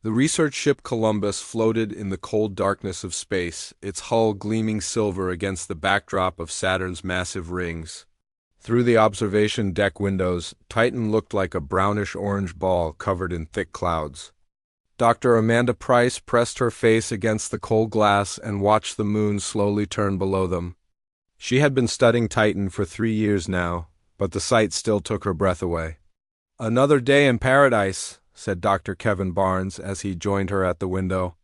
The research ship Columbus floated in the cold darkness of space, its hull gleaming silver against the backdrop of Saturn's massive rings. Through the observation deck windows, Titan looked like a brownish-orange ball covered in thick clouds. Dr. Amanda Price pressed her face against the cold glass and watched the moon slowly turn below them. She had been studying Titan for 3 years now, but the sight still took her breath away. "Another day in paradise," said Dr. Kevin Barnes as he joined her at the window.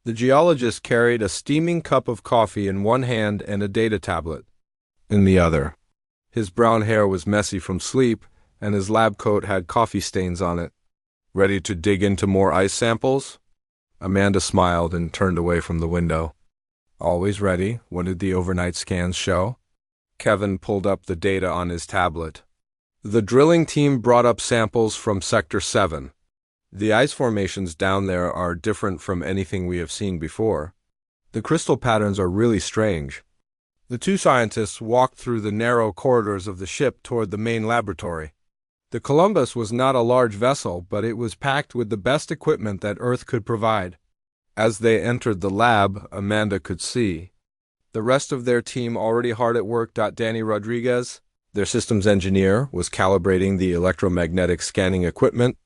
The geologist carried a steaming cup of coffee in one hand and a data tablet in the other. His brown hair was messy from sleep, and his lab coat had coffee stains on it. "Ready to dig into more ice samples?" Amanda smiled and turned away from the window. "Always ready. What did the overnight scans show?" Kevin pulled up the data on his tablet. The drilling team brought up samples from Sector 7. The ice formations down there are different from anything we have seen before. The crystal patterns are really strange. The two scientists walked through the narrow corridors of the ship toward the main laboratory. The Columbus was not a large vessel, but it was packed with the best equipment that Earth could provide. As they entered the lab, Amanda could see the rest of their team already hard at work. Danny Rodriguez, their systems engineer, was calibrating the electromagnetic scanning equipment.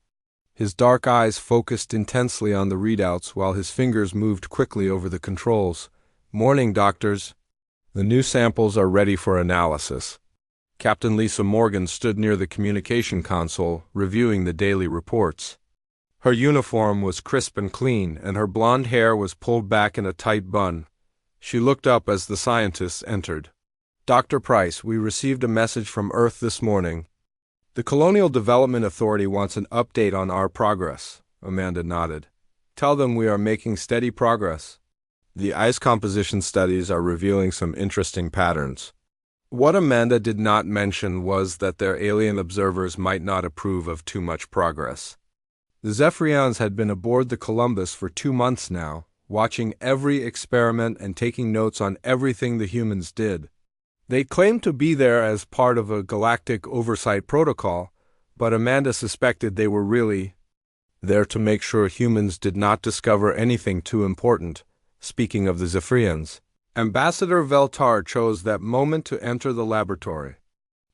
His dark eyes focused intensely on the readouts while his fingers moved quickly over the controls. "Morning, doctors. The new samples are ready for analysis." Captain Lisa Morgan stood near the communication console, reviewing the daily reports. Her uniform was crisp and clean, and her blonde hair was pulled back in a tight bun. She looked up as the scientists entered. "Dr. Price, we received a message from Earth this morning. The Colonial Development Authority wants an update on our progress." Amanda nodded. "Tell them we are making steady progress. The ice composition studies are revealing some interesting patterns." What Amanda did not mention was that their alien observers might not approve of too much progress. The Zephyrians had been aboard the Columbus for 2 months now, watching every experiment and taking notes on everything the humans did. They claimed to be there as part of a galactic oversight protocol, but Amanda suspected they were really there to make sure humans did not discover anything too important. Speaking of the Zephyrians, Ambassador Veltar chose that moment to enter the laboratory.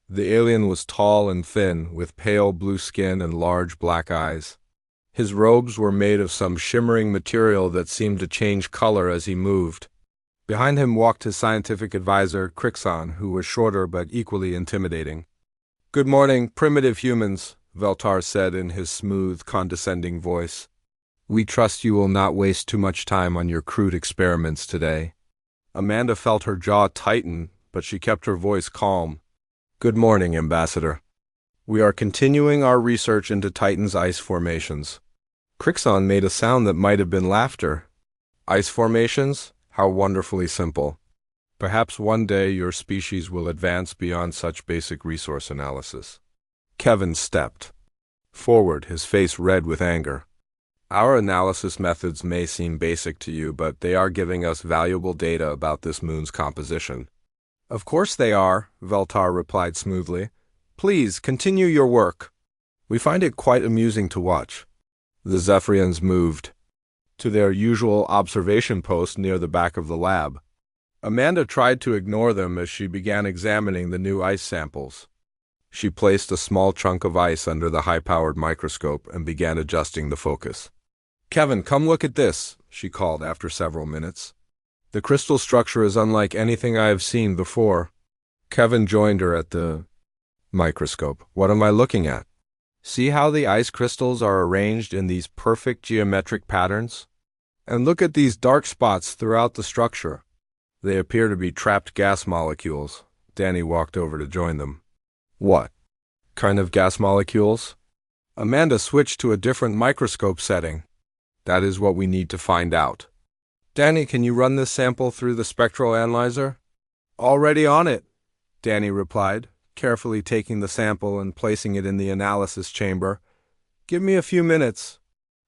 The alien was tall and thin, with pale blue skin and large black eyes. His robes were made of some shimmering material that seemed to change color as he moved. Behind him walked his scientific advisor, Crixon, who was shorter but equally intimidating. "Good morning, primitive humans," Veltar said in his smooth, condescending voice. "We trust you will not waste too much time on your crude experiments today." Amanda felt her jaw tighten, but she kept her voice calm. "Good morning, Ambassador. We are continuing our research into Titan's ice formations." Crixon made a sound that might have been laughter. "Ice formations? How wonderfully simple. Perhaps one day your species will advance beyond such basic resource analysis." Kevin stepped forward, his face red with anger. "Our analysis methods may seem basic to you, but they are giving us valuable data about this moon's composition." "Of course they are," Veltar replied smoothly. "Please, continue your work. We find it quite amusing to watch." The Zephyrians moved to their usual observation post near the back of the lab. Amanda tried to ignore them as she began examining the new ice samples. She placed a small chunk of ice under the high-powered microscope and began adjusting the focus. "Kevin, come look at this," she called after several minutes. "The crystal structure is unlike anything I have seen before." Kevin joined her at the microscope. "What am I looking at?" "See how the ice crystals are arranged in these perfect geometric patterns? And look at these dark spots throughout the structure. They appear to be trapped gas molecules." Danny walked over to join them. "What kind of gas molecules?" Amanda switched to a different microscope setting. "That is what we need to find out." "Danny, can you run this sample through the spectral analyzer?" "Already on it," Danny replied, carefully taking the sample and placing it in the analysis chamber. "Give me a few minutes."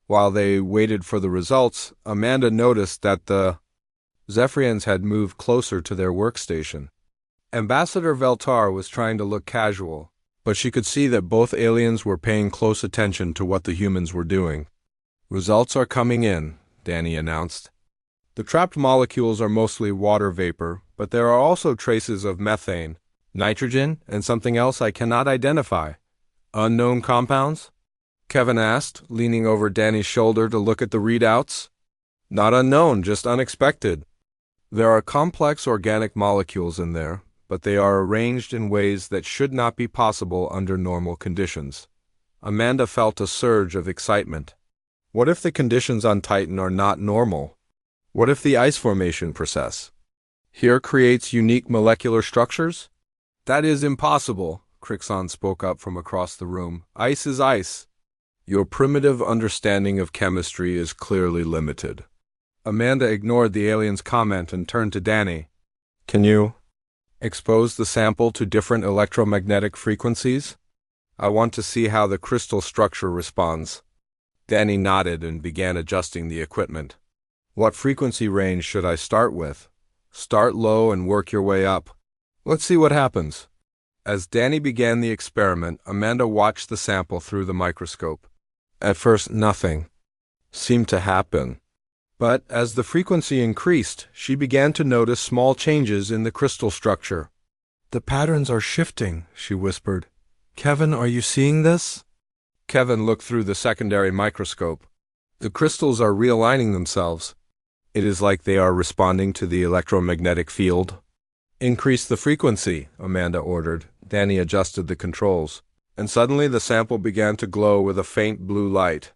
While they waited for the results, Amanda noticed that the Zephyrians had moved closer to their workstation. Ambassador Veltar was trying to look casual, but she could see that both aliens were paying close attention to what the humans were doing. Results are coming in, Danny announced. The trapped molecules are mostly water vapor, but there are also traces of methane, nitrogen, and something else I cannot identify. Unknown compounds? Kevin asked, leaning over Danny's shoulder to look at the readouts. Not unknown, just unexpected. There are complex organic molecules in there, but they are arranged in ways that should not be possible under normal conditions. Amanda felt a surge of excitement. What if the conditions on Titan are not normal? What if the ice formation process here creates unique molecular structures? That is impossible, Crixon spoke up from across the room. Ice is ice. Your primitive understanding of chemistry is clearly limited. Amanda ignored the alien's comment and turned to Danny. Can you expose the sample to different electromagnetic frequencies? I want to see how the crystal structure responds. Danny nodded and began adjusting the equipment. What frequency range should I start with? Start low and work your way up. Let's see what happens. As Danny began the experiment, Amanda watched the sample through the microscope. At first, nothing seemed to happen. But as the frequency increased, she began to notice small changes in the crystal structure. The patterns are shifting, she whispered. Kevin, are you seeing this? Kevin looked through the secondary microscope. The crystals are realigning themselves. It is like they are responding to the electromagnetic field. Increase the frequency, Amanda ordered. Danny adjusted the controls, and suddenly the sample began to glow with a faint blue light.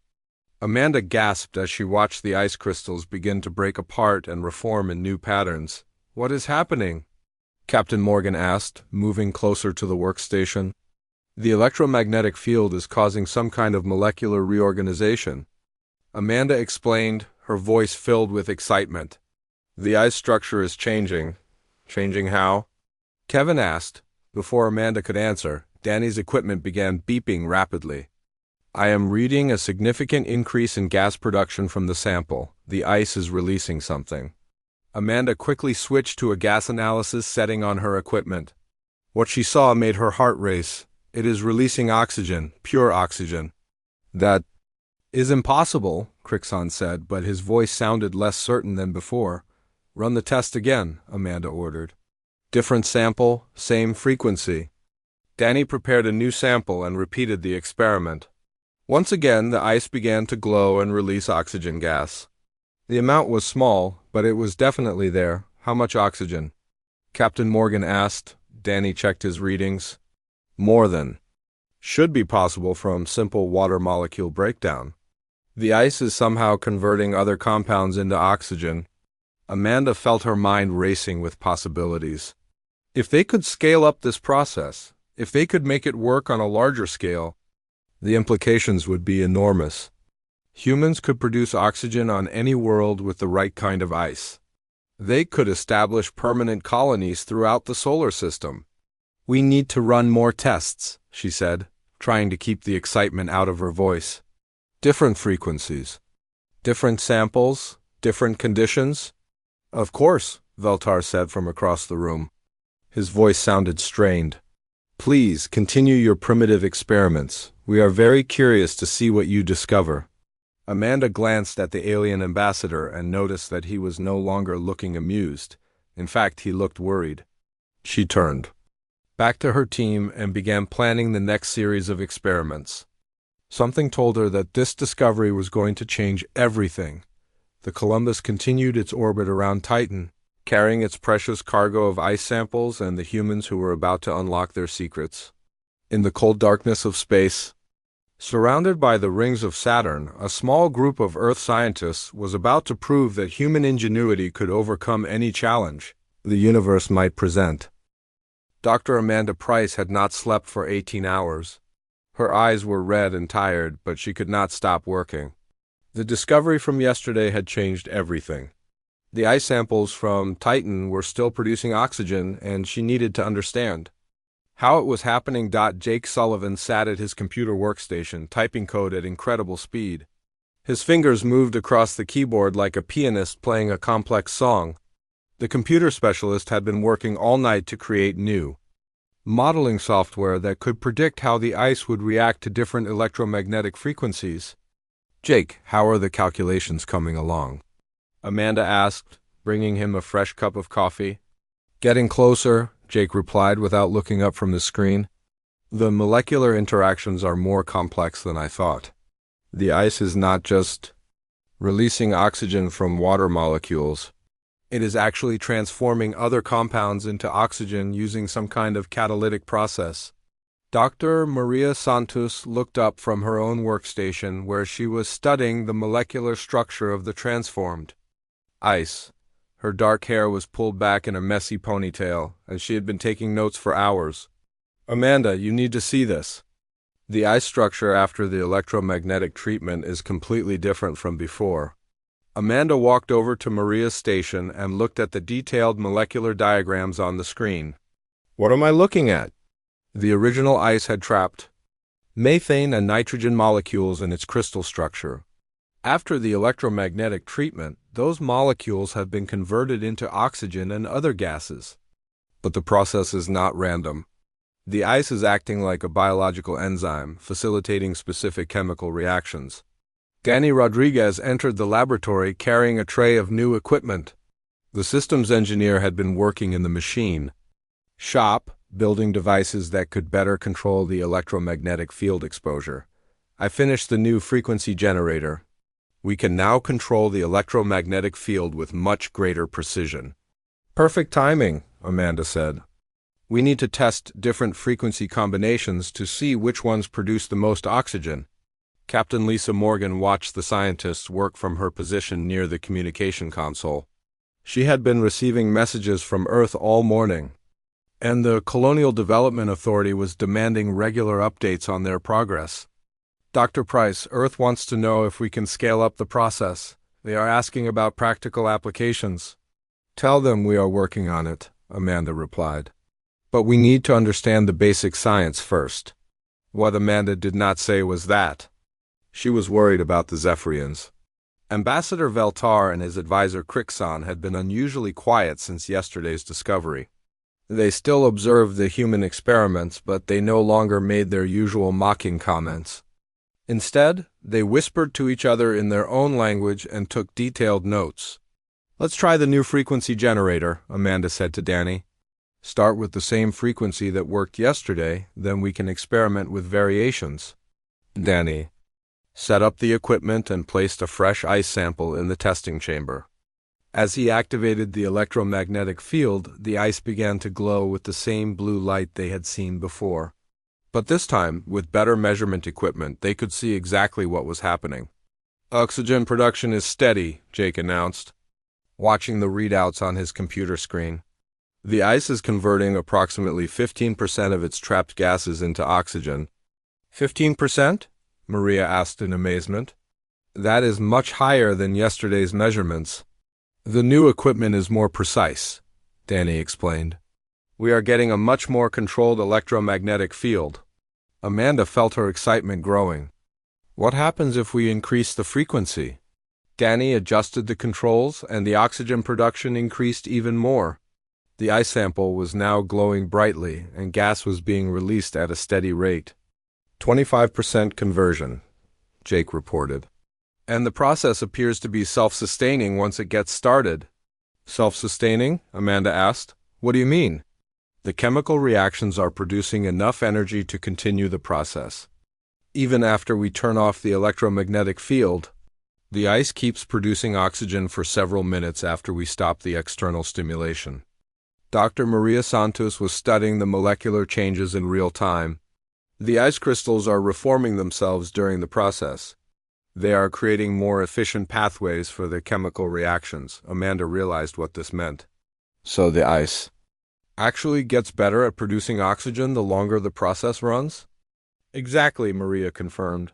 Amanda gasped as she watched the ice crystals begin to break apart and reform in new patterns. What is happening? Captain Morgan asked, moving closer to the workstation. The electromagnetic field is causing some kind of molecular reorganization. Amanda explained, her voice filled with excitement. The ice structure is changing. Changing how? Kevin asked. Before Amanda could answer, Danny's equipment began beeping rapidly. I am reading a significant increase in gas production from the sample. The ice is releasing something. Amanda quickly switched to a gas analysis setting on her equipment. What she saw made her heart race. It is releasing oxygen, pure oxygen. That is impossible, Crixon said, but his voice sounded less certain than before. Run the test again, Amanda ordered. Different sample, same frequency. Danny prepared a new sample and repeated the experiment. Once again, the ice began to glow and release oxygen gas. The amount was small, but it was definitely there. How much oxygen? Captain Morgan asked. Danny checked his readings. More than should be possible from simple water molecule breakdown. The ice is somehow converting other compounds into oxygen. Amanda felt her mind racing with possibilities. If they could scale up this process, if they could make it work on a larger scale, the implications would be enormous. Humans could produce oxygen on any world with the right kind of ice. They could establish permanent colonies throughout the solar system. We need to run more tests, she said, trying to keep the excitement out of her voice. Different frequencies. Different samples. Different conditions. Of course, Veltar said from across the room. His voice sounded strained. Please continue your primitive experiments. We are very curious to see what you discover. Amanda glanced at the alien ambassador and noticed that he was no longer looking amused. In fact, he looked worried. She turned back to her team and began planning the next series of experiments. Something told her that this discovery was going to change everything. The Columbus continued its orbit around Titan, carrying its precious cargo of ice samples and the humans who were about to unlock their secrets. In the cold darkness of space, surrounded by the rings of Saturn, a small group of Earth scientists was about to prove that human ingenuity could overcome any challenge the universe might present. Dr. Amanda Price had not slept for 18 hours. Her eyes were red and tired, but she could not stop working. The discovery from yesterday had changed everything. The ice samples from Titan were still producing oxygen, and she needed to understand how it was happening. Jake Sullivan sat at his computer workstation, typing code at incredible speed. His fingers moved across the keyboard like a pianist playing a complex song. The computer specialist had been working all night to create new modeling software that could predict how the ice would react to different electromagnetic frequencies. Jake, how are the calculations coming along? Amanda asked, bringing him a fresh cup of coffee. Getting closer, Jake replied without looking up from the screen. The molecular interactions are more complex than I thought. The ice is not just releasing oxygen from water molecules. It is actually transforming other compounds into oxygen using some kind of catalytic process. Dr. Maria Santos looked up from her own workstation where she was studying the molecular structure of the transformed ice. Her dark hair was pulled back in a messy ponytail, and she had been taking notes for hours. Amanda, you need to see this. The ice structure after the electromagnetic treatment is completely different from before. Amanda walked over to Maria's station and looked at the detailed molecular diagrams on the screen. What am I looking at? The original ice had trapped methane and nitrogen molecules in its crystal structure. After the electromagnetic treatment, those molecules have been converted into oxygen and other gases. But the process is not random. The ice is acting like a biological enzyme, facilitating specific chemical reactions. Danny Rodriguez entered the laboratory carrying a tray of new equipment. The systems engineer had been working in the machine shop, building devices that could better control the electromagnetic field exposure. I finished the new frequency generator. We can now control the electromagnetic field with much greater precision. Perfect timing, Amanda said. We need to test different frequency combinations to see which ones produce the most oxygen. Captain Lisa Morgan watched the scientists work from her position near the communication console. She had been receiving messages from Earth all morning, and the Colonial Development Authority was demanding regular updates on their progress. Dr. Price, Earth wants to know if we can scale up the process. They are asking about practical applications. Tell them we are working on it, Amanda replied. But we need to understand the basic science first. What Amanda did not say was that she was worried about the Zephyrians. Ambassador Veltar and his advisor Crixon had been unusually quiet since yesterday's discovery. They still observed the human experiments, but they no longer made their usual mocking comments. Instead, they whispered to each other in their own language and took detailed notes. Let's try the new frequency generator, Amanda said to Danny. Start with the same frequency that worked yesterday, then we can experiment with variations. Danny set up the equipment and placed a fresh ice sample in the testing chamber. As he activated the electromagnetic field, the ice began to glow with the same blue light they had seen before. But this time, with better measurement equipment, they could see exactly what was happening. Oxygen production is steady, Jake announced, watching the readouts on his computer screen. The ice is converting approximately 15% of its trapped gases into oxygen. 15%? Maria asked in amazement. That is much higher than yesterday's measurements. The new equipment is more precise, Danny explained. We are getting a much more controlled electromagnetic field. Amanda felt her excitement growing. What happens if we increase the frequency? Danny adjusted the controls, and the oxygen production increased even more. The ice sample was now glowing brightly, and gas was being released at a steady rate. 25% conversion, Jake reported. And the process appears to be self-sustaining once it gets started. Self-sustaining? Amanda asked. What do you mean? The chemical reactions are producing enough energy to continue the process. Even after we turn off the electromagnetic field, the ice keeps producing oxygen for several minutes after we stop the external stimulation. Dr. Maria Santos was studying the molecular changes in real time. The ice crystals are reforming themselves during the process. They are creating more efficient pathways for the chemical reactions. Amanda realized what this meant. So the ice actually gets better at producing oxygen the longer the process runs? Exactly, Maria confirmed.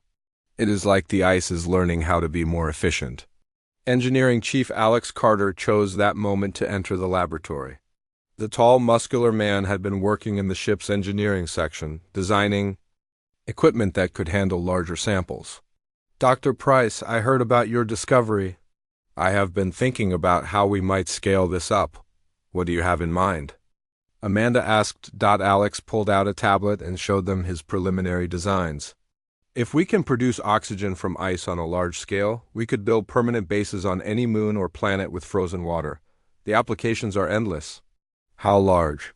It is like the ice is learning how to be more efficient. Engineering Chief Alex Carter chose that moment to enter the laboratory. The tall, muscular man had been working in the ship's engineering section, designing equipment that could handle larger samples. Dr. Price, I heard about your discovery. I have been thinking about how we might scale this up. What do you have in mind? Amanda asked. Alex pulled out a tablet and showed them his preliminary designs. If we can produce oxygen from ice on a large scale, we could build permanent bases on any moon or planet with frozen water. The applications are endless. How large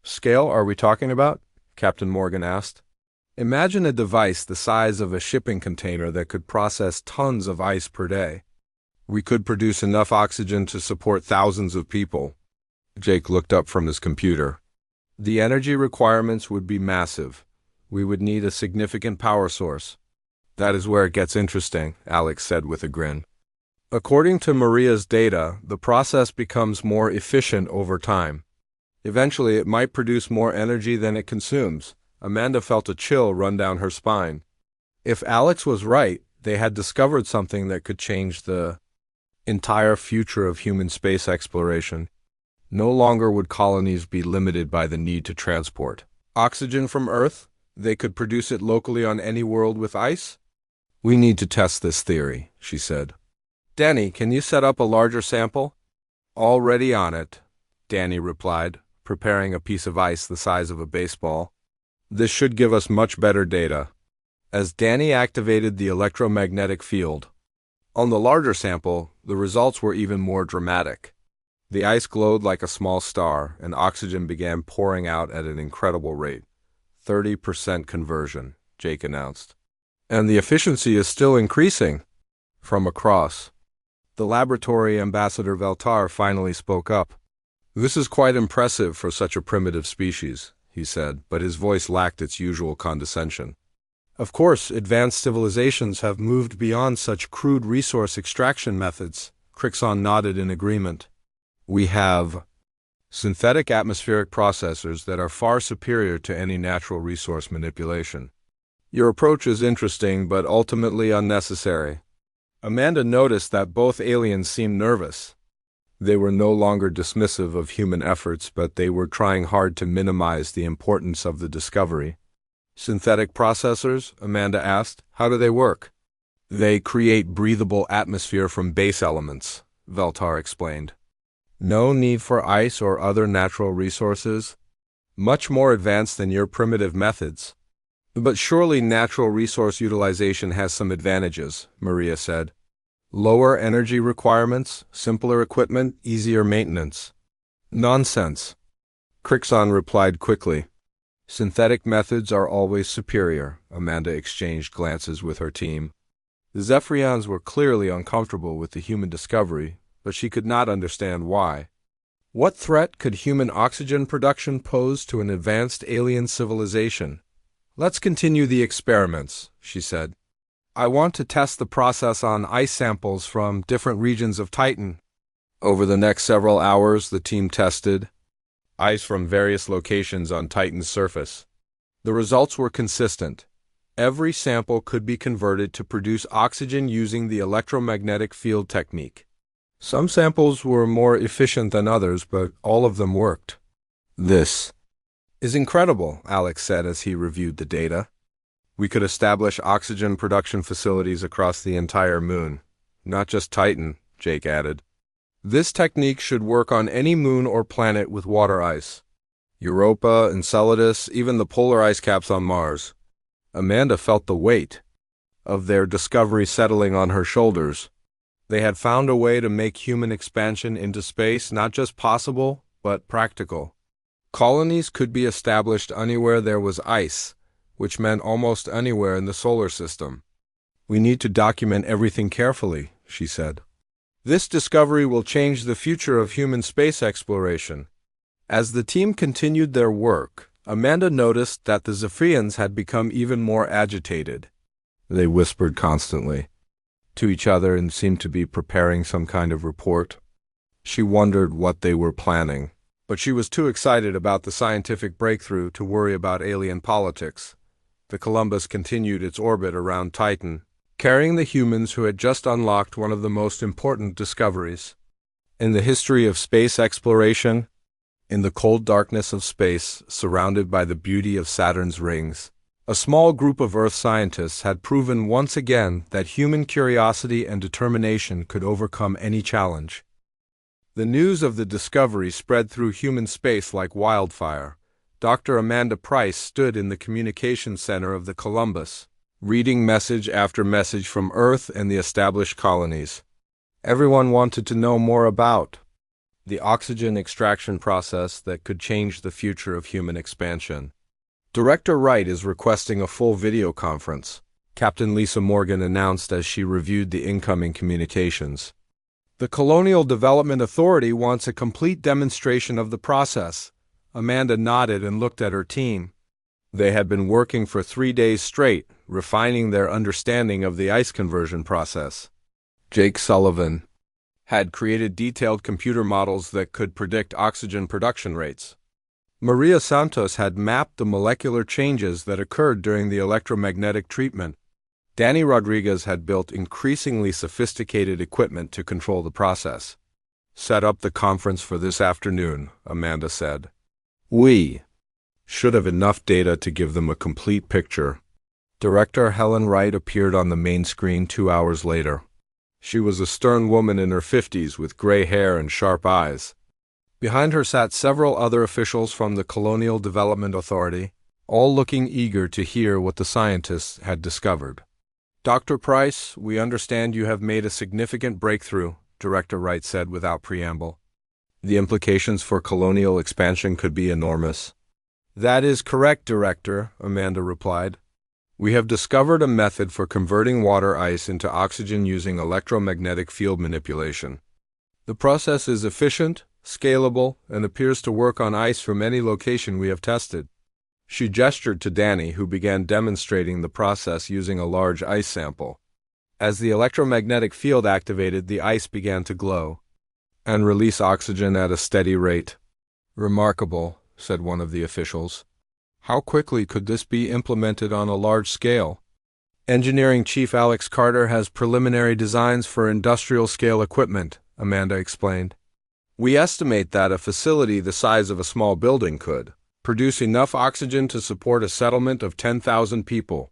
scale are we talking about? Captain Morgan asked. Imagine a device the size of a shipping container that could process tons of ice per day. We could produce enough oxygen to support thousands of people. Jake looked up from his computer. The energy requirements would be massive. We would need a significant power source. That is where it gets interesting, Alex said with a grin. According to Maria's data, the process becomes more efficient over time. Eventually, it might produce more energy than it consumes. Amanda felt a chill run down her spine. If Alex was right, they had discovered something that could change the entire future of human space exploration. No longer would colonies be limited by the need to transport oxygen from Earth. They could produce it locally on any world with ice? We need to test this theory, she said. Danny, can you set up a larger sample? Already on it, Danny replied, preparing a piece of ice the size of a baseball. This should give us much better data. As Danny activated the electromagnetic field on the larger sample, the results were even more dramatic. The ice glowed like a small star, and oxygen began pouring out at an incredible rate. 30% conversion, Jake announced. And the efficiency is still increasing. From across the laboratory, Ambassador Veltar finally spoke up. This is quite impressive for such a primitive species, he said, but his voice lacked its usual condescension. Of course, advanced civilizations have moved beyond such crude resource extraction methods. Crixon nodded in agreement. We have synthetic atmospheric processors that are far superior to any natural resource manipulation. Your approach is interesting, but ultimately unnecessary. Amanda noticed that both aliens seemed nervous. They were no longer dismissive of human efforts, but they were trying hard to minimize the importance of the discovery. Synthetic processors? Amanda asked. How do they work? They create breathable atmosphere from base elements, Veltar explained. No need for ice or other natural resources. Much more advanced than your primitive methods. But surely natural resource utilization has some advantages, Maria said. Lower energy requirements, simpler equipment, easier maintenance. Nonsense. Crixon replied quickly. Synthetic methods are always superior, Amanda exchanged glances with her team. The Zephyrians were clearly uncomfortable with the human discovery, but she could not understand why. What threat could human oxygen production pose to an advanced alien civilization? Let's continue the experiments, she said. I want to test the process on ice samples from different regions of Titan. Over the next several hours, the team tested ice from various locations on Titan's surface. The results were consistent. Every sample could be converted to produce oxygen using the electromagnetic field technique. Some samples were more efficient than others, but all of them worked. This is incredible, Alex said as he reviewed the data. We could establish oxygen production facilities across the entire moon. Not just Titan, Jake added. This technique should work on any moon or planet with water ice. Europa, Enceladus, even the polar ice caps on Mars. Amanda felt the weight of their discovery settling on her shoulders. They had found a way to make human expansion into space not just possible, but practical. Colonies could be established anywhere there was ice, which meant almost anywhere in the solar system. We need to document everything carefully, she said. This discovery will change the future of human space exploration. As the team continued their work, Amanda noticed that the Zephyrians had become even more agitated. They whispered constantly to each other and seemed to be preparing some kind of report. She wondered what they were planning, but she was too excited about the scientific breakthrough to worry about alien politics. The Columbus continued its orbit around Titan, carrying the humans who had just unlocked one of the most important discoveries in the history of space exploration. In the cold darkness of space, surrounded by the beauty of Saturn's rings, a small group of Earth scientists had proven once again that human curiosity and determination could overcome any challenge. The news of the discovery spread through human space like wildfire. Dr. Amanda Price stood in the communications center of the Columbus, reading message after message from Earth and the established colonies. Everyone wanted to know more about the oxygen extraction process that could change the future of human expansion. Director Wright is requesting a full video conference, Captain Lisa Morgan announced as she reviewed the incoming communications. The Colonial Development Authority wants a complete demonstration of the process. Amanda nodded and looked at her team. They had been working for 3 days straight, refining their understanding of the ice conversion process. Jake Sullivan had created detailed computer models that could predict oxygen production rates. Maria Santos had mapped the molecular changes that occurred during the electromagnetic treatment. Danny Rodriguez had built increasingly sophisticated equipment to control the process. Set up the conference for this afternoon, Amanda said. We should have enough data to give them a complete picture. Director Helen Wright appeared on the main screen 2 hours later. She was a stern woman in her 50s with gray hair and sharp eyes. Behind her sat several other officials from the Colonial Development Authority, all looking eager to hear what the scientists had discovered. Dr. Price, we understand you have made a significant breakthrough, Director Wright said without preamble. The implications for colonial expansion could be enormous. That is correct, Director, Amanda replied. We have discovered a method for converting water ice into oxygen using electromagnetic field manipulation. The process is efficient, scalable, and appears to work on ice from any location we have tested. She gestured to Danny, who began demonstrating the process using a large ice sample. As the electromagnetic field activated, the ice began to glow and release oxygen at a steady rate. Remarkable, said one of the officials. How quickly could this be implemented on a large scale? Engineering Chief Alex Carter has preliminary designs for industrial-scale equipment, Amanda explained. We estimate that a facility the size of a small building could produce enough oxygen to support a settlement of 10,000 people.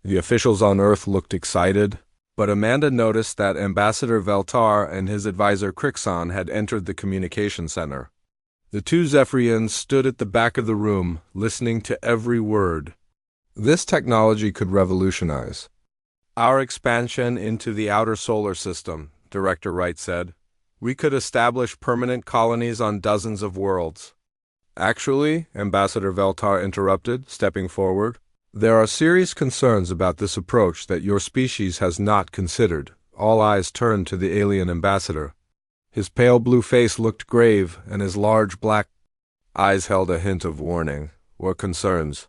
The officials on Earth looked excited, but Amanda noticed that Ambassador Veltar and his advisor Crixon had entered the communication center. The two Zephyrians stood at the back of the room, listening to every word. This technology could revolutionize our expansion into the outer solar system, Director Wright said. We could establish permanent colonies on dozens of worlds. Actually, Ambassador Veltar interrupted, stepping forward, there are serious concerns about this approach that your species has not considered. All eyes turned to the alien ambassador. His pale blue face looked grave, and his large black eyes held a hint of warning. What concerns?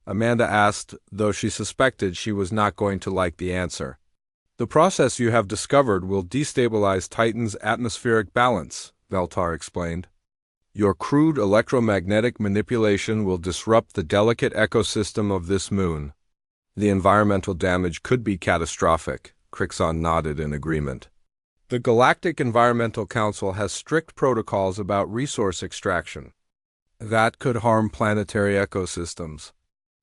Amanda asked, though she suspected she was not going to like the answer. The process you have discovered will destabilize Titan's atmospheric balance, Veltar explained. Your crude electromagnetic manipulation will disrupt the delicate ecosystem of this moon. The environmental damage could be catastrophic, Crixon nodded in agreement. The Galactic Environmental Council has strict protocols about resource extraction. That could harm planetary ecosystems.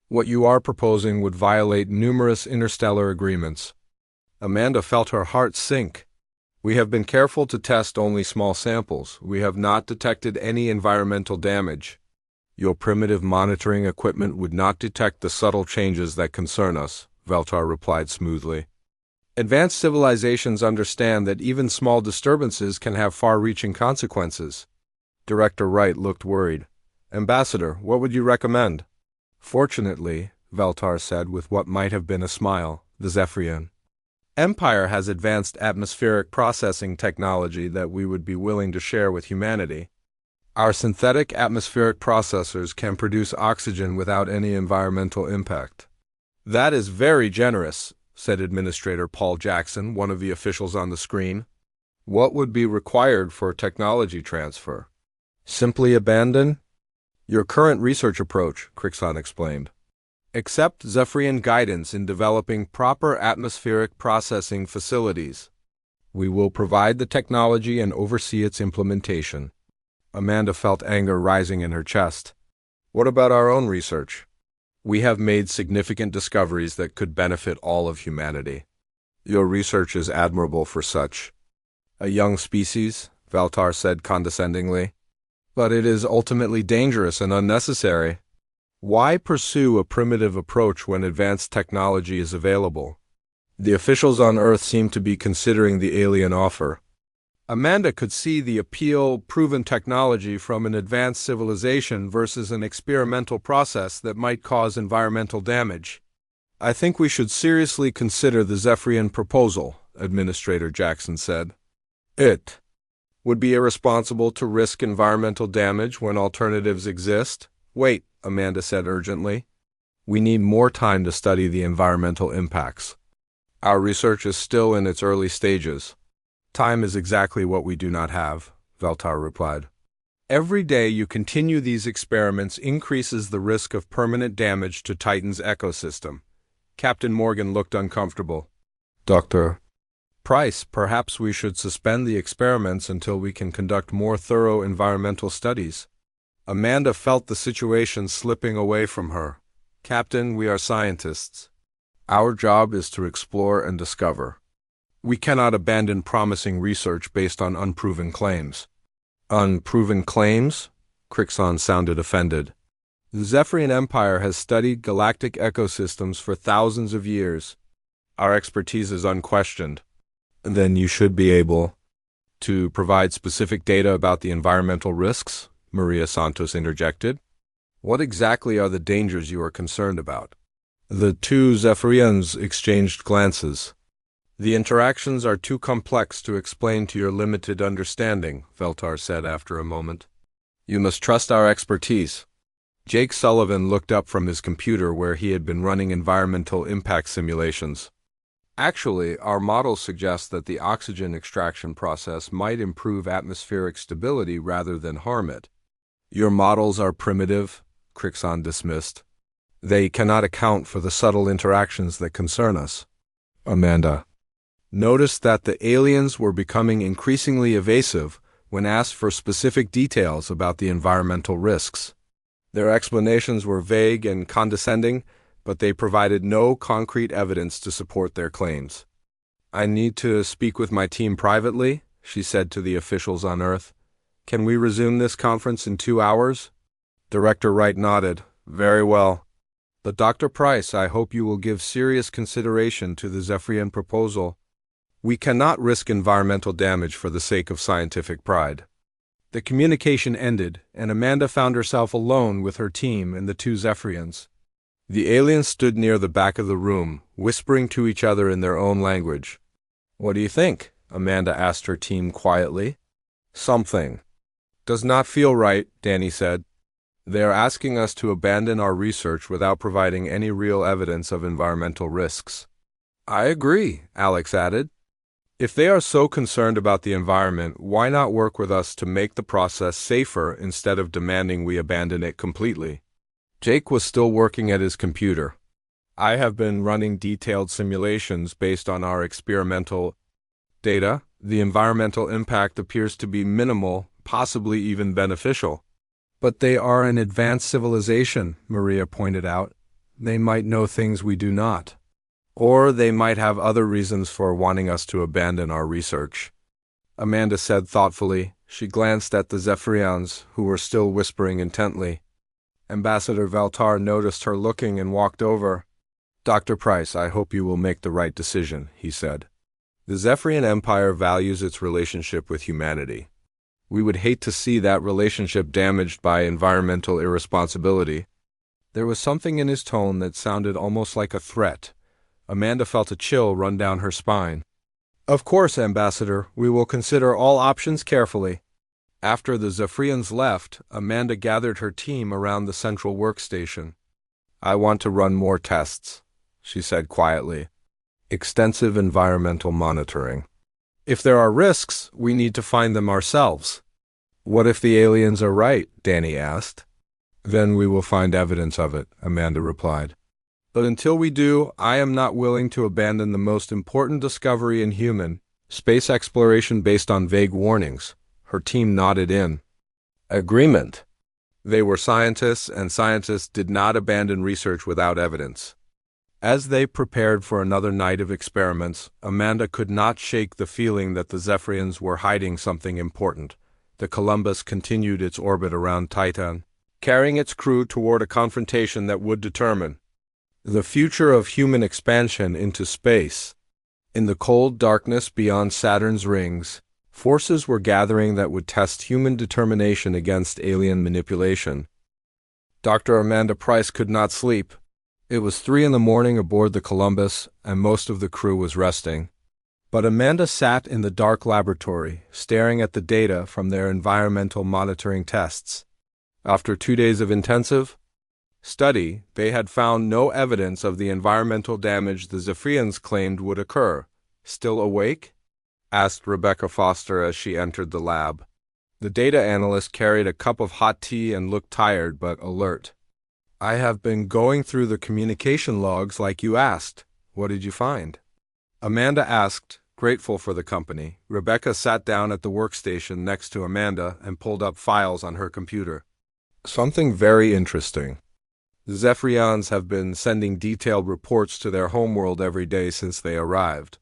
What you are proposing would violate numerous interstellar agreements. Amanda felt her heart sink. We have been careful to test only small samples. We have not detected any environmental damage. Your primitive monitoring equipment would not detect the subtle changes that concern us, Veltar replied smoothly. Advanced civilizations understand that even small disturbances can have far-reaching consequences. Director Wright looked worried. Ambassador, what would you recommend? Fortunately, Veltar said with what might have been a smile, the Zephyrian Empire has advanced atmospheric processing technology that we would be willing to share with humanity. Our synthetic atmospheric processors can produce oxygen without any environmental impact. That is very generous, said Administrator Paul Jackson, one of the officials on the screen. What would be required for technology transfer? Simply abandon your current research approach, Crixon explained. Accept Zephyrian guidance in developing proper atmospheric processing facilities. We will provide the technology and oversee its implementation. Amanda felt anger rising in her chest. What about our own research? We have made significant discoveries that could benefit all of humanity. Your research is admirable for such a young species, Veltar said condescendingly. But it is ultimately dangerous and unnecessary. Why pursue a primitive approach when advanced technology is available? The officials on Earth seem to be considering the alien offer. Amanda could see the appeal: proven technology from an advanced civilization versus an experimental process that might cause environmental damage. I think we should seriously consider the Zephyrian proposal, Administrator Jackson said. It would be irresponsible to risk environmental damage when alternatives exist. Wait, Amanda said urgently. We need more time to study the environmental impacts. Our research is still in its early stages. Time is exactly what we do not have, Veltar replied. Every day you continue these experiments increases the risk of permanent damage to Titan's ecosystem. Captain Morgan looked uncomfortable. Dr. Price, perhaps we should suspend the experiments until we can conduct more thorough environmental studies. Amanda felt the situation slipping away from her. Captain, we are scientists. Our job is to explore and discover. We cannot abandon promising research based on unproven claims. Unproven claims? Crixon sounded offended. The Zephyrian Empire has studied galactic ecosystems for thousands of years. Our expertise is unquestioned. Then you should be able to provide specific data about the environmental risks, Maria Santos interjected. What exactly are the dangers you are concerned about? The two Zephyrians exchanged glances. The interactions are too complex to explain to your limited understanding, Veltar said after a moment. You must trust our expertise. Jake Sullivan looked up from his computer where he had been running environmental impact simulations. Actually, our models suggest that the oxygen extraction process might improve atmospheric stability rather than harm it. Your models are primitive, Crixon dismissed. They cannot account for the subtle interactions that concern us. Amanda noticed that the aliens were becoming increasingly evasive when asked for specific details about the environmental risks. Their explanations were vague and condescending, but they provided no concrete evidence to support their claims. I need to speak with my team privately, she said to the officials on Earth. Can we resume this conference in 2 hours? Director Wright nodded. Very well. But Dr. Price, I hope you will give serious consideration to the Zephyrian proposal. We cannot risk environmental damage for the sake of scientific pride. The communication ended, and Amanda found herself alone with her team and the two Zephyrians. The aliens stood near the back of the room, whispering to each other in their own language. What do you think? Amanda asked her team quietly. Something does not feel right, Danny said. They are asking us to abandon our research without providing any real evidence of environmental risks. I agree, Alex added. If they are so concerned about the environment, why not work with us to make the process safer instead of demanding we abandon it completely? Jake was still working at his computer. I have been running detailed simulations based on our experimental data. The environmental impact appears to be minimal, possibly even beneficial. But they are an advanced civilization, Maria pointed out. They might know things we do not. Or they might have other reasons for wanting us to abandon our research. Amanda said thoughtfully. She glanced at the Zephyrians, who were still whispering intently. Ambassador Veltar noticed her looking and walked over. Dr. Price, I hope you will make the right decision, he said. The Zephyrian Empire values its relationship with humanity. We would hate to see that relationship damaged by environmental irresponsibility. There was something in his tone that sounded almost like a threat. Amanda felt a chill run down her spine. Of course, Ambassador, we will consider all options carefully. After the Zephyrians left, Amanda gathered her team around the central workstation. I want to run more tests, she said quietly. Extensive environmental monitoring. If there are risks, we need to find them ourselves. What if the aliens are right? Danny asked. Then we will find evidence of it, Amanda replied. But until we do, I am not willing to abandon the most important discovery in human space exploration based on vague warnings. Her team nodded in agreement. They were scientists, and scientists did not abandon research without evidence. As they prepared for another night of experiments, Amanda could not shake the feeling that the Zephyrians were hiding something important. The Columbus continued its orbit around Titan. carrying its crew toward a confrontation that would determine the future of human expansion into space. In the cold darkness beyond Saturn's rings, forces were gathering that would test human determination against alien manipulation. Dr. Amanda Price could not sleep. It was 3 in the morning aboard the Columbus, and most of the crew was resting. But Amanda sat in the dark laboratory, staring at the data from their environmental monitoring tests. After 2 days of intensive study, they had found no evidence of the environmental damage the Zephyrians claimed would occur. "Still awake?" asked Rebecca Foster as she entered the lab. The data analyst carried a cup of hot tea and looked tired but alert. "I have been going through the communication logs like you asked. What did you find?" Amanda asked, grateful for the company. Rebecca sat down at the workstation next to Amanda and pulled up files on her computer. "Something very interesting. The Zephyrians have been sending detailed reports to their homeworld every day since they arrived.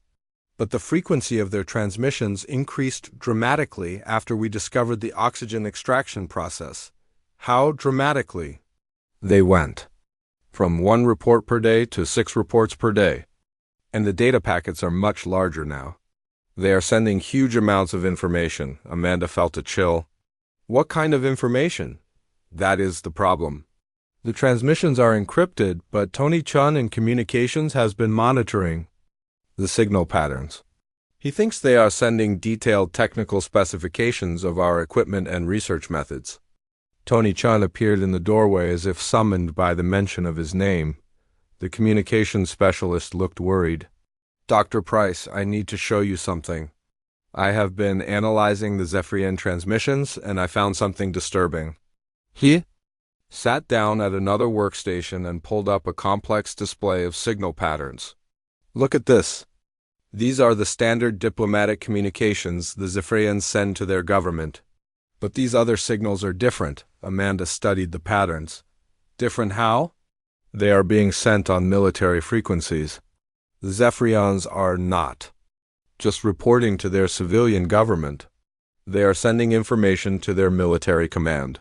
But the frequency of their transmissions increased dramatically after we discovered the oxygen extraction process." "How dramatically?" "They went from 1 report per day to 6 reports per day. And the data packets are much larger now. They are sending huge amounts of information." Amanda felt a chill. "What kind of information?" "That is the problem. The transmissions are encrypted, but Tony Chun in communications has been monitoring the signal patterns. He thinks they are sending detailed technical specifications of our equipment and research methods." Tony Chun appeared in the doorway as if summoned by the mention of his name. The communications specialist looked worried. "Dr. Price, I need to show you something. I have been analyzing the Zephyrian transmissions, and I found something disturbing." He sat down at another workstation and pulled up a complex display of signal patterns. "Look at this. These are the standard diplomatic communications the Zephyrians send to their government. But these other signals are different." Amanda studied the patterns. "Different how?" "They are being sent on military frequencies. The Zephyrians are not just reporting to their civilian government. They are sending information to their military command."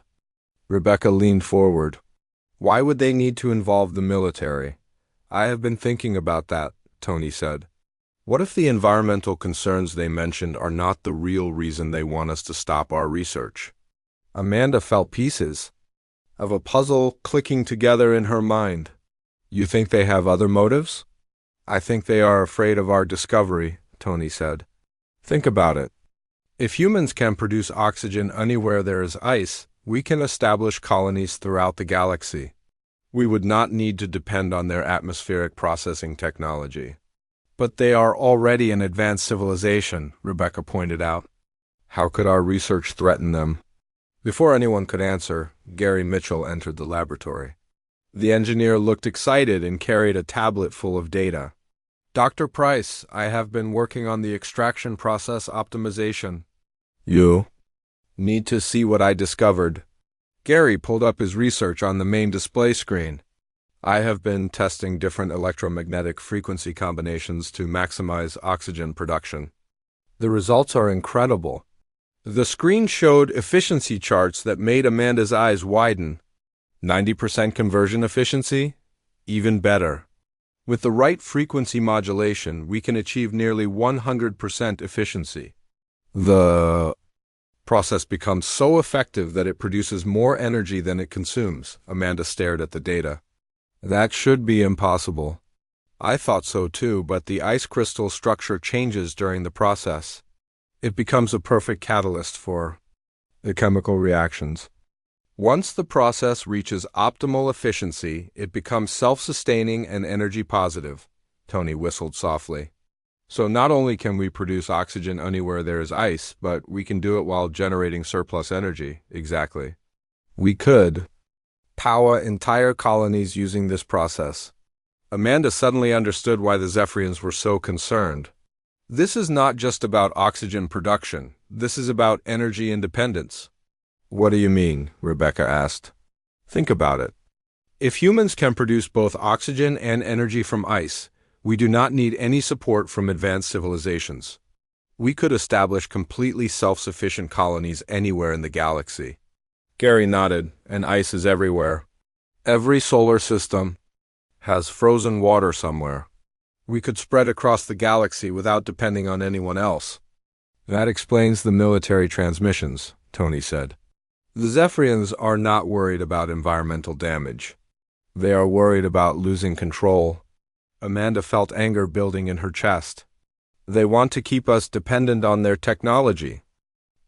Rebecca leaned forward. "Why would they need to involve the military?" "I have been thinking about that," Tony said. "What if the environmental concerns they mentioned are not the real reason they want us to stop our research?" Amanda felt pieces of a puzzle clicking together in her mind. "You think they have other motives?" "I think they are afraid of our discovery," Tony said. "Think about it. If humans can produce oxygen anywhere there is ice, we can establish colonies throughout the galaxy. We would not need to depend on their atmospheric processing technology." "But they are already an advanced civilization," Rebecca pointed out. "How could our research threaten them?" Before anyone could answer, Gary Mitchell entered the laboratory. The engineer looked excited and carried a tablet full of data. "Dr. Price, I have been working on the extraction process optimization." "You need to see what I discovered." Gary pulled up his research on the main display screen. "I have been testing different electromagnetic frequency combinations to maximize oxygen production. The results are incredible." The screen showed efficiency charts that made Amanda's eyes widen. 90% conversion efficiency? Even better. With the right frequency modulation, we can achieve nearly 100% efficiency. The process becomes so effective that it produces more energy than it consumes. Amanda stared at the data. "That should be impossible." "I thought so too, but the ice crystal structure changes during the process. It becomes a perfect catalyst for the chemical reactions. Once the process reaches optimal efficiency, it becomes self-sustaining and energy positive." Tony whistled softly. "So not only can we produce oxygen anywhere there is ice, but we can do it while generating surplus energy." "Exactly. We could power entire colonies using this process." Amanda suddenly understood why the Zephyrians were so concerned. This is not just about oxygen production. This is about energy independence. "What do you mean?" Rebecca asked. "Think about it. If humans can produce both oxygen and energy from ice, we do not need any support from advanced civilizations. We could establish completely self-sufficient colonies anywhere in the galaxy." Gary nodded, and ice is everywhere. Every solar system has frozen water somewhere. We could spread across the galaxy without depending on anyone else. That explains the military transmissions, Tony said. The Zephyrians are not worried about environmental damage. They are worried about losing control. Amanda felt anger building in her chest. They want to keep us dependent on their technology.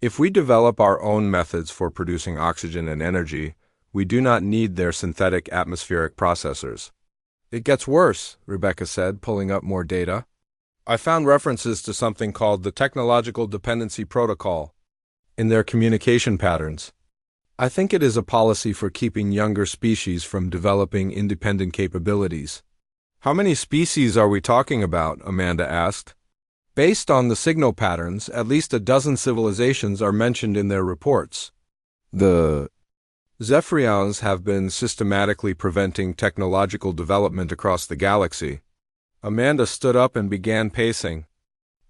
If we develop our own methods for producing oxygen and energy, we do not need their synthetic atmospheric processors. It gets worse, Rebecca said, pulling up more data. I found references to something called the Technological Dependency Protocol in their communication patterns. I think it is a policy for keeping younger species from developing independent capabilities. How many species are we talking about? Amanda asked. Based on the signal patterns, at least a dozen civilizations are mentioned in their reports. The Zephyrians have been systematically preventing technological development across the galaxy. Amanda stood up and began pacing.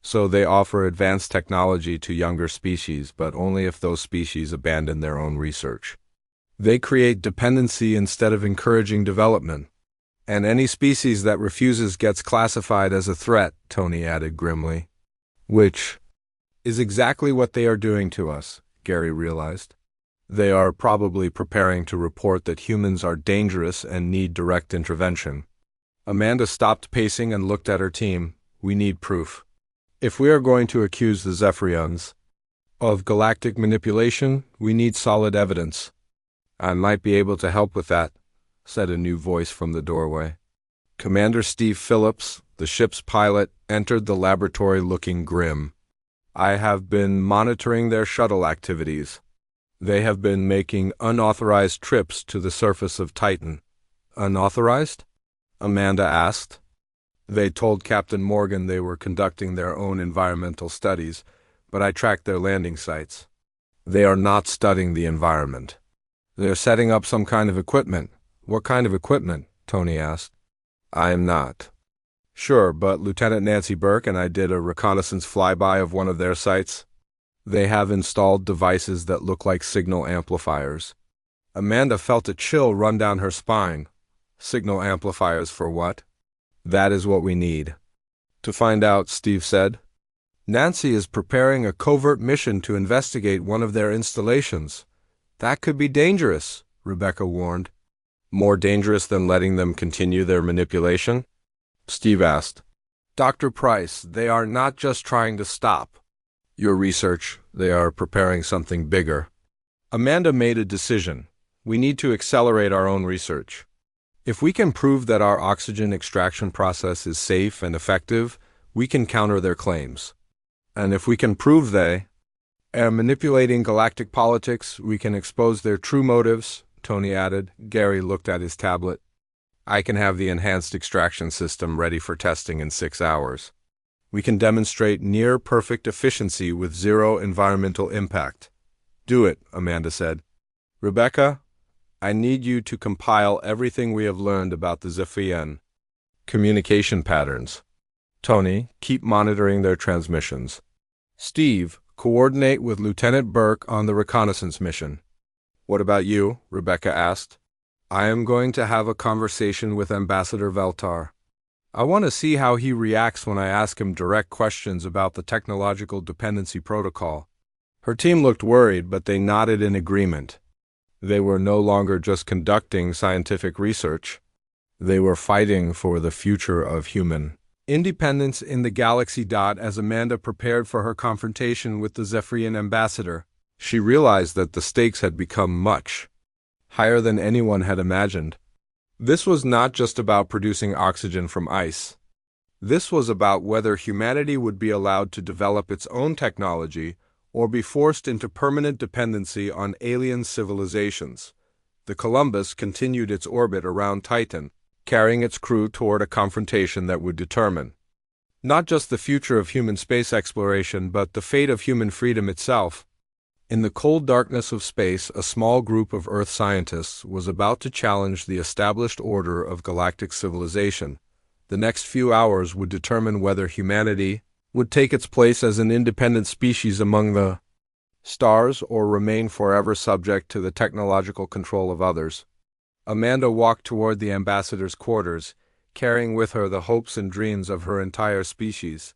So they offer advanced technology to younger species, but only if those species abandon their own research. They create dependency instead of encouraging development. And any species that refuses gets classified as a threat, Tony added grimly. Which is exactly what they are doing to us, Gary realized. They are probably preparing to report that humans are dangerous and need direct intervention. Amanda stopped pacing and looked at her team. We need proof. If we are going to accuse the Zephyrians of galactic manipulation, we need solid evidence. I might be able to help with that, said a new voice from the doorway. Commander Steve Phillips, the ship's pilot, entered the laboratory looking grim. I have been monitoring their shuttle activities. They have been making unauthorized trips to the surface of Titan. Unauthorized? Amanda asked. They told Captain Morgan they were conducting their own environmental studies, but I tracked their landing sites. They are not studying the environment. They are setting up some kind of equipment. What kind of equipment? Tony asked. I am not sure, but Lieutenant Nancy Burke and I did a reconnaissance flyby of one of their sites. They have installed devices that look like signal amplifiers. Amanda felt a chill run down her spine. Signal amplifiers for what? That is what we need to find out, Steve said. Nancy is preparing a covert mission to investigate one of their installations. That could be dangerous, Rebecca warned. More dangerous than letting them continue their manipulation? Steve asked. Dr. Price, they are not just trying to stop your research. They are preparing something bigger. Amanda made a decision. We need to accelerate our own research. If we can prove that our oxygen extraction process is safe and effective, we can counter their claims. And if we can prove they are manipulating galactic politics, we can expose their true motives, Tony added. Gary looked at his tablet. I can have the enhanced extraction system ready for testing in 6 hours. We can demonstrate near-perfect efficiency with zero environmental impact. Do it, Amanda said. Rebecca, I need you to compile everything we have learned about the Zephyrian communication patterns. Tony, keep monitoring their transmissions. Steve, coordinate with Lieutenant Burke on the reconnaissance mission. What about you? Rebecca asked. I am going to have a conversation with Ambassador Veltar. I want to see how he reacts when I ask him direct questions about the Technological Dependency Protocol. Her team looked worried, but they nodded in agreement. They were no longer just conducting scientific research. They were fighting for the future of human independence in the galaxy. As Amanda prepared for her confrontation with the Zephyrian ambassador, she realized that the stakes had become much higher than anyone had imagined. This was not just about producing oxygen from ice. This was about whether humanity would be allowed to develop its own technology or be forced into permanent dependency on alien civilizations. The Columbus continued its orbit around Titan, carrying its crew toward a confrontation that would determine not just the future of human space exploration, but the fate of human freedom itself. In the cold darkness of space, a small group of Earth scientists was about to challenge the established order of galactic civilization. The next few hours would determine whether humanity would take its place as an independent species among the stars, or remain forever subject to the technological control of others. Amanda walked toward the ambassador's quarters, carrying with her the hopes and dreams of her entire species.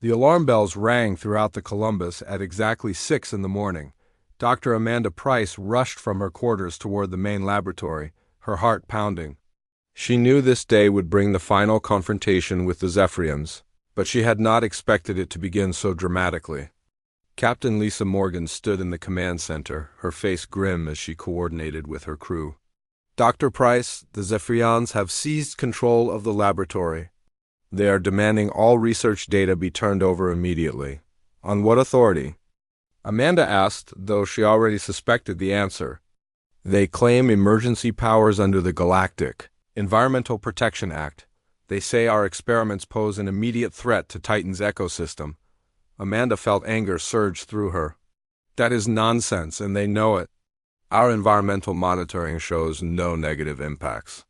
The alarm bells rang throughout the Columbus at exactly 6 in the morning. Dr. Amanda Price rushed from her quarters toward the main laboratory, her heart pounding. She knew this day would bring the final confrontation with the Zephyrians, but she had not expected it to begin so dramatically. Captain Lisa Morgan stood in the command center, her face grim as she coordinated with her crew. Dr. Price, the Zephyrians have seized control of the laboratory. They are demanding all research data be turned over immediately. On what authority? Amanda asked, though she already suspected the answer. They claim emergency powers under the Galactic Environmental Protection Act. They say our experiments pose an immediate threat to Titan's ecosystem. Amanda felt anger surge through her. That is nonsense, and they know it. Our environmental monitoring shows no negative impacts.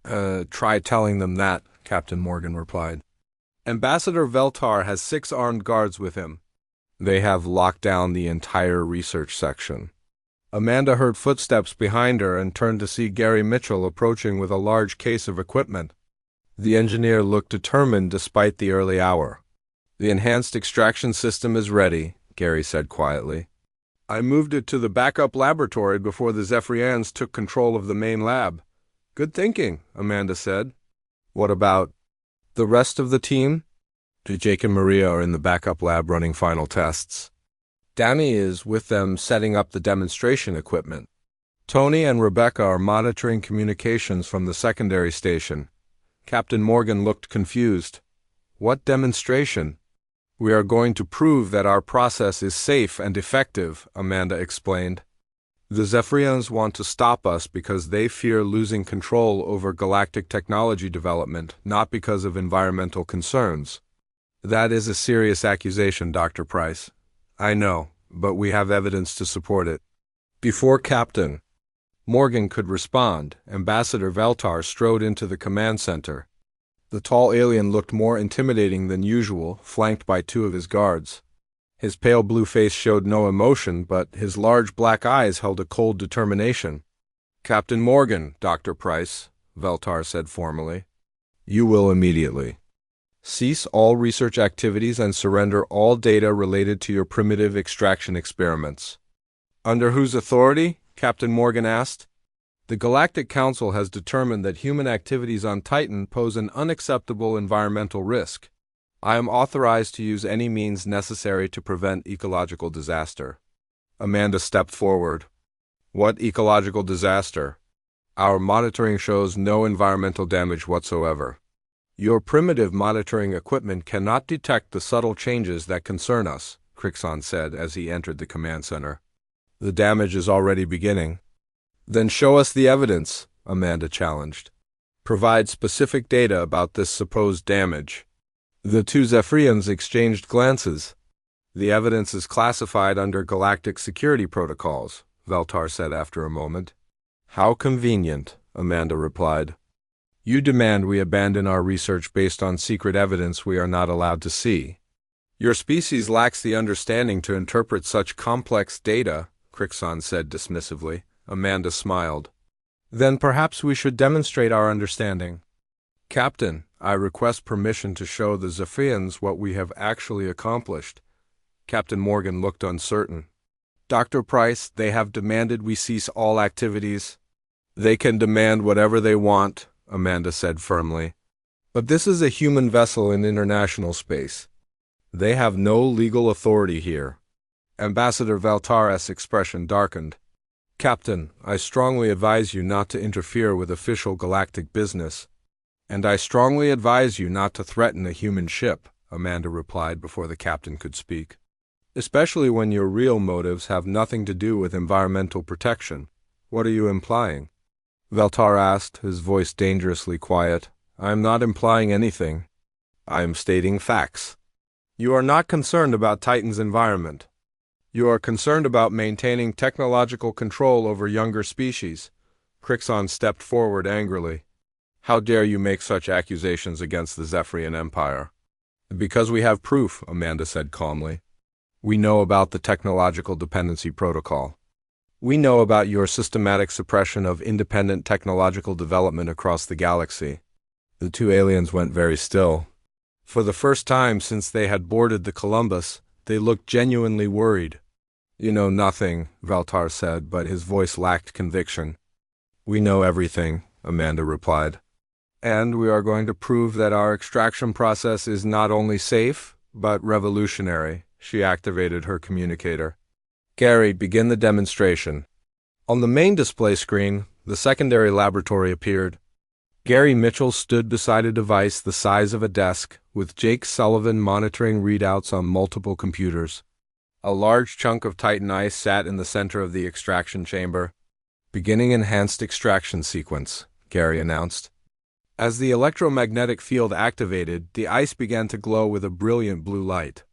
Try telling them that, Captain Morgan replied. Ambassador Veltar has 6 armed guards with him. They have locked down the entire research section. Amanda heard footsteps behind her and turned to see Gary Mitchell approaching with a large case of equipment. The engineer looked determined despite the early hour. The enhanced extraction system is ready, Gary said quietly. I moved it to the backup laboratory before the Zephyrians took control of the main lab. Good thinking, Amanda said. What about the rest of the team? Jake and Maria are in the backup lab running final tests. Danny is with them setting up the demonstration equipment. Tony and Rebecca are monitoring communications from the secondary station. Captain Morgan looked confused. What demonstration? We are going to prove that our process is safe and effective, Amanda explained. The Zephyrians want to stop us because they fear losing control over galactic technology development, not because of environmental concerns. That is a serious accusation, Dr. Price. I know, but we have evidence to support it. Before Captain Morgan could respond, Ambassador Veltar strode into the command center. The tall alien looked more intimidating than usual, flanked by 2 of his guards. His pale blue face showed no emotion, but his large black eyes held a cold determination. Captain Morgan, Dr. Price, Veltar said formally. You will immediately. Cease all research activities and surrender all data related to your primitive extraction experiments. Under whose authority? Captain Morgan asked. The Galactic Council has determined that human activities on Titan pose an unacceptable environmental risk. I am authorized to use any means necessary to prevent ecological disaster. Amanda stepped forward. What ecological disaster? Our monitoring shows no environmental damage whatsoever. Your primitive monitoring equipment cannot detect the subtle changes that concern us, Crixon said as he entered the command center. The damage is already beginning. Then show us the evidence, Amanda challenged. Provide specific data about this supposed damage. The 2 Zephyrians exchanged glances. The evidence is classified under galactic security protocols, Veltar said after a moment. How convenient, Amanda replied. You demand we abandon our research based on secret evidence we are not allowed to see. Your species lacks the understanding to interpret such complex data, Crixon said dismissively. Amanda smiled. Then perhaps we should demonstrate our understanding. Captain, I request permission to show the Zephyrians what we have actually accomplished. Captain Morgan looked uncertain. Dr. Price, they have demanded we cease all activities. They can demand whatever they want, Amanda said firmly. But this is a human vessel in international space. They have no legal authority here. Ambassador Veltar's expression darkened. Captain, I strongly advise you not to interfere with official galactic business. And I strongly advise you not to threaten a human ship, Amanda replied before the captain could speak. Especially when your real motives have nothing to do with environmental protection. What are you implying? Veltar asked, his voice dangerously quiet. I am not implying anything. I am stating facts. You are not concerned about Titan's environment. You are concerned about maintaining technological control over younger species. Crixon stepped forward angrily. How dare you make such accusations against the Zephyrian Empire? Because we have proof, Amanda said calmly. We know about the Technological Dependency Protocol. We know about your systematic suppression of independent technological development across the galaxy. The two aliens went very still. For the first time since they had boarded the Columbus, they looked genuinely worried. You know nothing, Valtar said, but his voice lacked conviction. We know everything, Amanda replied. And we are going to prove that our extraction process is not only safe, but revolutionary. She activated her communicator. Gary, begin the demonstration. On the main display screen, the secondary laboratory appeared. Gary Mitchell stood beside a device the size of a desk, with Jake Sullivan monitoring readouts on multiple computers. A large chunk of Titan ice sat in the center of the extraction chamber. Beginning enhanced extraction sequence, Gary announced. As the electromagnetic field activated, the ice began to glow with a brilliant blue light.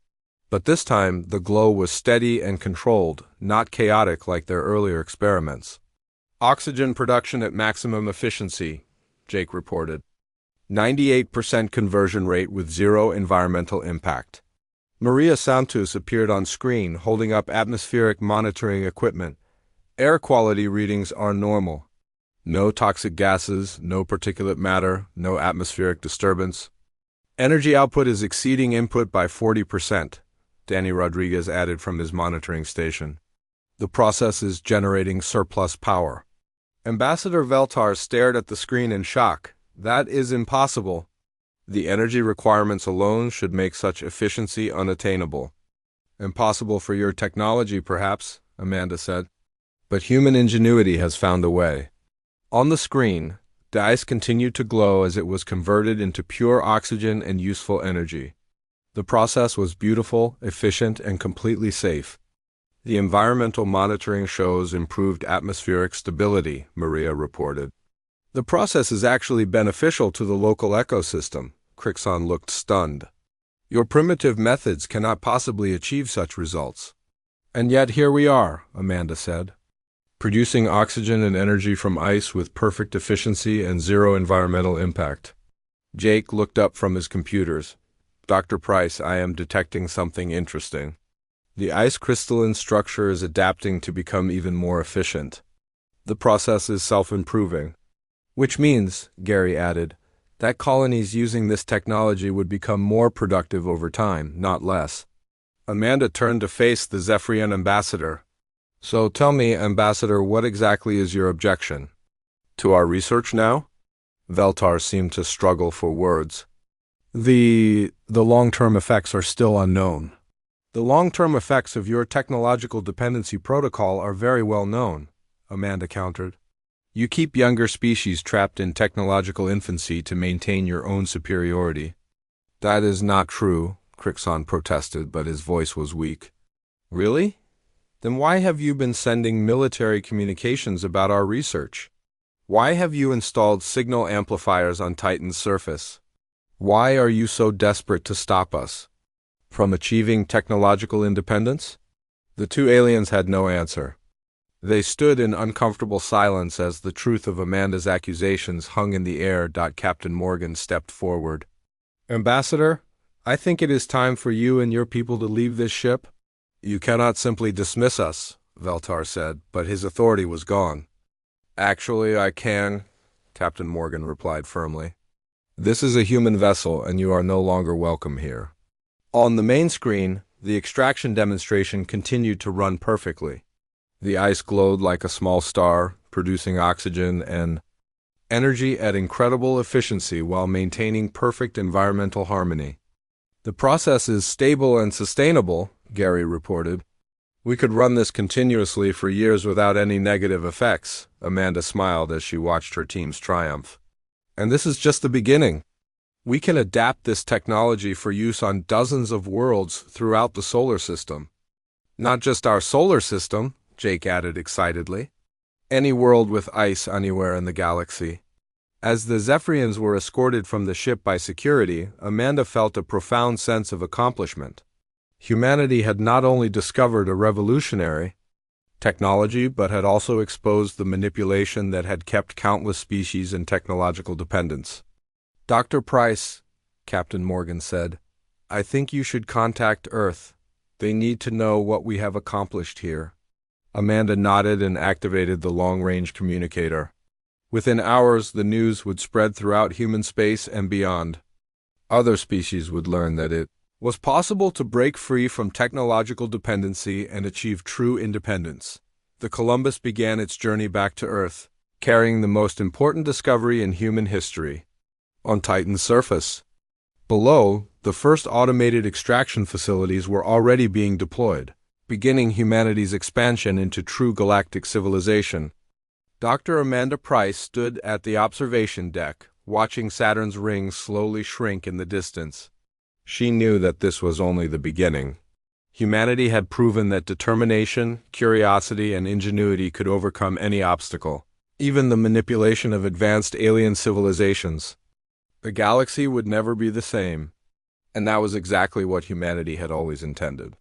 But this time, the glow was steady and controlled, not chaotic like their earlier experiments. Oxygen production at maximum efficiency, Jake reported. 98% conversion rate with zero environmental impact. Maria Santos appeared on screen, holding up atmospheric monitoring equipment. Air quality readings are normal. No toxic gases, no particulate matter, no atmospheric disturbance. Energy output is exceeding input by 40%, Danny Rodriguez added from his monitoring station. The process is generating surplus power. Ambassador Veltar stared at the screen in shock. That is impossible. The energy requirements alone should make such efficiency unattainable. Impossible for your technology, perhaps, Amanda said. But human ingenuity has found a way. On the screen, the ice continued to glow as it was converted into pure oxygen and useful energy. The process was beautiful, efficient, and completely safe. The environmental monitoring shows improved atmospheric stability, Maria reported. The process is actually beneficial to the local ecosystem. Crixon looked stunned. Your primitive methods cannot possibly achieve such results. And yet here we are, Amanda said. Producing oxygen and energy from ice with perfect efficiency and zero environmental impact. Jake looked up from his computers. Dr. Price, I am detecting something interesting. The ice crystalline structure is adapting to become even more efficient. The process is self-improving. Which means, Gary added, that colonies using this technology would become more productive over time, not less. Amanda turned to face the Zephyrian ambassador. So tell me, Ambassador, what exactly is your objection? To our research now? Veltar seemed to struggle for words. The long-term effects are still unknown. The long-term effects of your technological dependency protocol are very well known, Amanda countered. You keep younger species trapped in technological infancy to maintain your own superiority. That is not true, Crixon protested, but his voice was weak. Really? Then why have you been sending military communications about our research? Why have you installed signal amplifiers on Titan's surface? Why are you so desperate to stop us from achieving technological independence? The two aliens had no answer. They stood in uncomfortable silence as the truth of Amanda's accusations hung in the air. Captain Morgan stepped forward. Ambassador, I think it is time for you and your people to leave this ship. You cannot simply dismiss us, Veltar said, but his authority was gone. Actually, I can, Captain Morgan replied firmly. This is a human vessel, and you are no longer welcome here. On the main screen, the extraction demonstration continued to run perfectly. The ice glowed like a small star, producing oxygen and energy at incredible efficiency while maintaining perfect environmental harmony. The process is stable and sustainable, Gary reported. We could run this continuously for years without any negative effects, Amanda smiled as she watched her team's triumph. And this is just the beginning. We can adapt this technology for use on dozens of worlds throughout the solar system. Not just our solar system, Jake added excitedly. Any world with ice anywhere in the galaxy. As the Zephyrians were escorted from the ship by security, Amanda felt a profound sense of accomplishment. Humanity had not only discovered a revolutionary technology, but had also exposed the manipulation that had kept countless species in technological dependence. Dr. Price, Captain Morgan said, I think you should contact Earth. They need to know what we have accomplished here. Amanda nodded and activated the long-range communicator. Within hours, the news would spread throughout human space and beyond. Other species would learn that it was possible to break free from technological dependency and achieve true independence. The Columbus began its journey back to Earth, carrying the most important discovery in human history. On Titan's surface. Below, the first automated extraction facilities were already being deployed, beginning humanity's expansion into true galactic civilization. Dr. Amanda Price stood at the observation deck, watching Saturn's rings slowly shrink in the distance. She knew that this was only the beginning. Humanity had proven that determination, curiosity, and ingenuity could overcome any obstacle, even the manipulation of advanced alien civilizations. The galaxy would never be the same, and that was exactly what humanity had always intended.